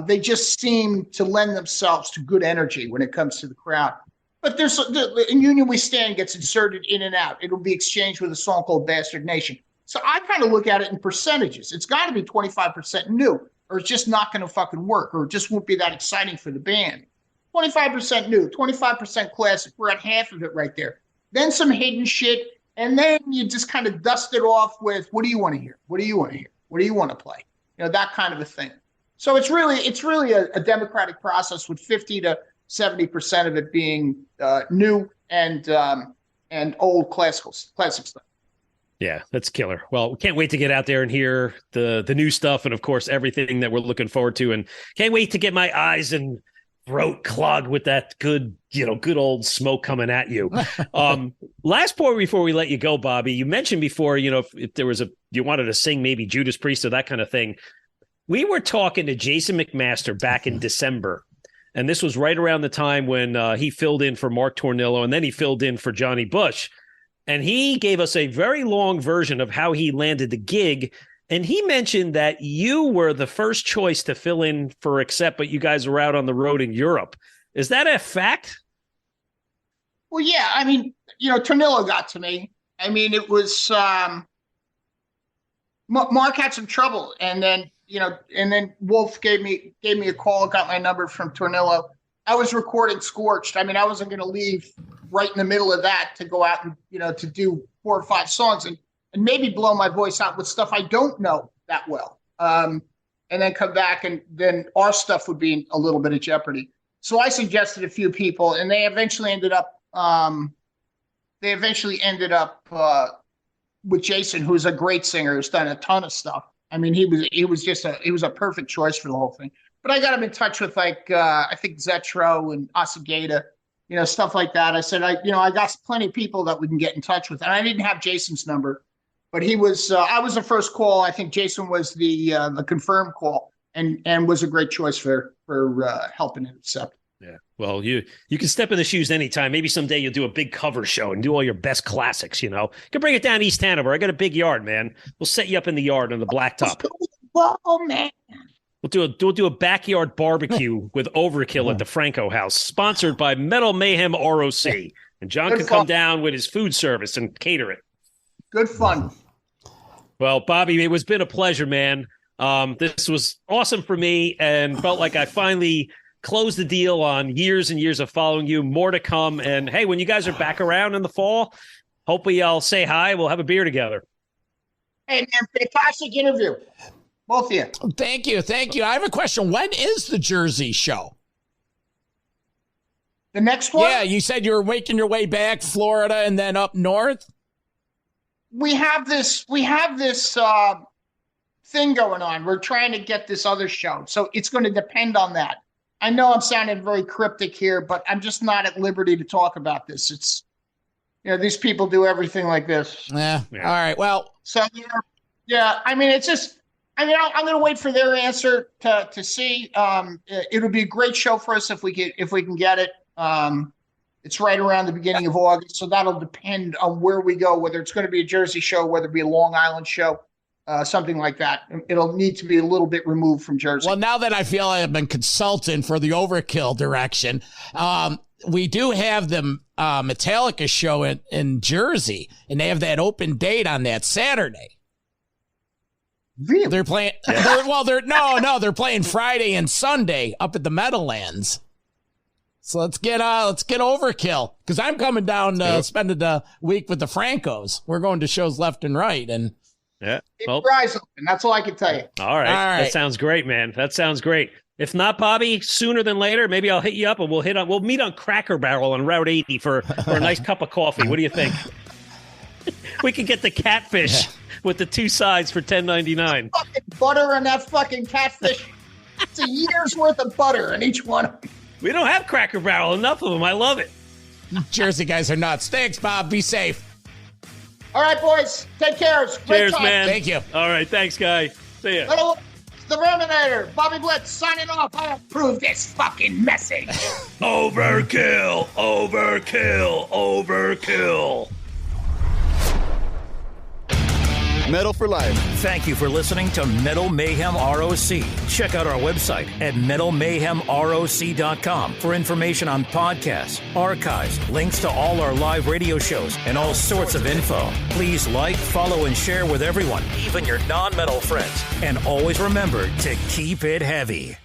They just seem to lend themselves to good energy when it comes to the crowd. But there's in Union We Stand gets inserted in and out. It'll be exchanged with a song called Bastard Nation. So I kind of look at it in percentages. It's got to be 25% new, or it's just not going to fucking work, or it just won't be that exciting for the band. 25% new, 25% classic. We're at half of it right there. Then some hidden shit. And then you just kind of dust it off with, what do you want to hear? What do you want to hear? What do you want to play? You know, that kind of a thing. So it's really a democratic process with 50 to 70% of it being new and old classic stuff. Yeah, that's killer. Well, we can't wait to get out there and hear the new stuff, and of course everything that we're looking forward to, and can't wait to get my eyes and throat clogged with that good old smoke coming at you. Last point before we let you go, Bobby, you mentioned before, if there was you wanted to sing maybe Judas Priest or that kind of thing. We were talking to Jason McMaster back in December, and this was right around the time when he filled in for Mark Tornillo, and then he filled in for Johnny Bush. And he gave us a very long version of how he landed the gig. And he mentioned that you were the first choice to fill in for Accept, but you guys were out on the road in Europe. Is that a fact? Well, yeah. I mean, Tornillo got to me. I mean, it was Mark had some trouble, and then Wolf gave me a call, got my number from Tornillo. I was recording Scorched. I mean, I wasn't going to leave right in the middle of that to go out and to do 4 or 5 songs and maybe blow my voice out with stuff I don't know that well, and then come back, and then our stuff would be in a little bit of jeopardy. So I suggested a few people, and they eventually ended up with Jason, who's a great singer, who's done a ton of stuff. I mean, he was a perfect choice for the whole thing. But I got him in touch with I think Zetro and Asagata, stuff like that. I said, I got plenty of people that we can get in touch with, and I didn't have Jason's number. But he was, I was the first call. I think Jason was the confirmed call, and was a great choice for helping it Accept. Yeah. Well, you can step in the shoes anytime. Maybe someday you'll do a big cover show and do all your best classics. You can bring it down to East Hanover. I got a big yard, man. We'll set you up in the yard on the blacktop. Oh man. We'll do a backyard barbecue with Overkill at the Franco House, sponsored by Metal Mayhem ROC. And John can come down with his food service and cater it. Good fun. Well, Bobby, it was been a pleasure, man. This was awesome for me, and felt like I finally closed the deal on years and years of following you. More to come. And hey, when you guys are back around in the fall, hopefully I'll say hi. We'll have a beer together. Hey, man, fantastic interview. Both of you. Thank you. I have a question. When is the Jersey show? The next one? Yeah, you said you were making your way back, Florida, and then up north. We have this thing going on. We're trying to get this other show. So it's going to depend on that. I know I'm sounding very cryptic here, but I'm just not at liberty to talk about this. It's, these people do everything like this. Yeah. All right. Well, so yeah, I mean, it's just, I'm going to wait for their answer to see. It'll be a great show for us if we can get it. It's right around the beginning of August, so that'll depend on where we go, whether it's going to be a Jersey show, whether it be a Long Island show, something like that. It'll need to be a little bit removed from Jersey. Well, now that I feel I've been consulting for the Overkill direction, we do have the Metallica show in Jersey, and they have that open date on that Saturday. Really? They're playing. They're playing Friday and Sunday up at the Meadowlands. So let's get Overkill, because I'm coming down spending the week with the Francos. We're going to shows left and right, and yeah, keep your eyes open. That's all I can tell you. All right, that sounds great, man. That sounds great. If not, Bobby, sooner than later, maybe I'll hit you up and we'll meet on Cracker Barrel on Route 80 for a nice cup of coffee. What do you think? We could get the catfish with the 2 sides for $10.99. Fucking butter on that fucking catfish. It's a year's worth of butter on each one. We don't have Cracker Barrel. Enough of them. I love it. Jersey guys are nuts. Thanks, Bob. Be safe. All right, boys. Take care. Great Cheers, time. man. Thank you. All right. Thanks, guy. See ya. Metal, the Verminator, Bobby Blitz, signing off. I approve this fucking message. Overkill, overkill, overkill. Metal for life. Thank you for listening to Metal Mayhem ROC. Check out our website at metalmayhemroc.com for information on podcasts, archives, links to all our live radio shows, and all sorts of info. Please like, follow, and share with everyone, even your non-metal friends. And always remember to keep it heavy.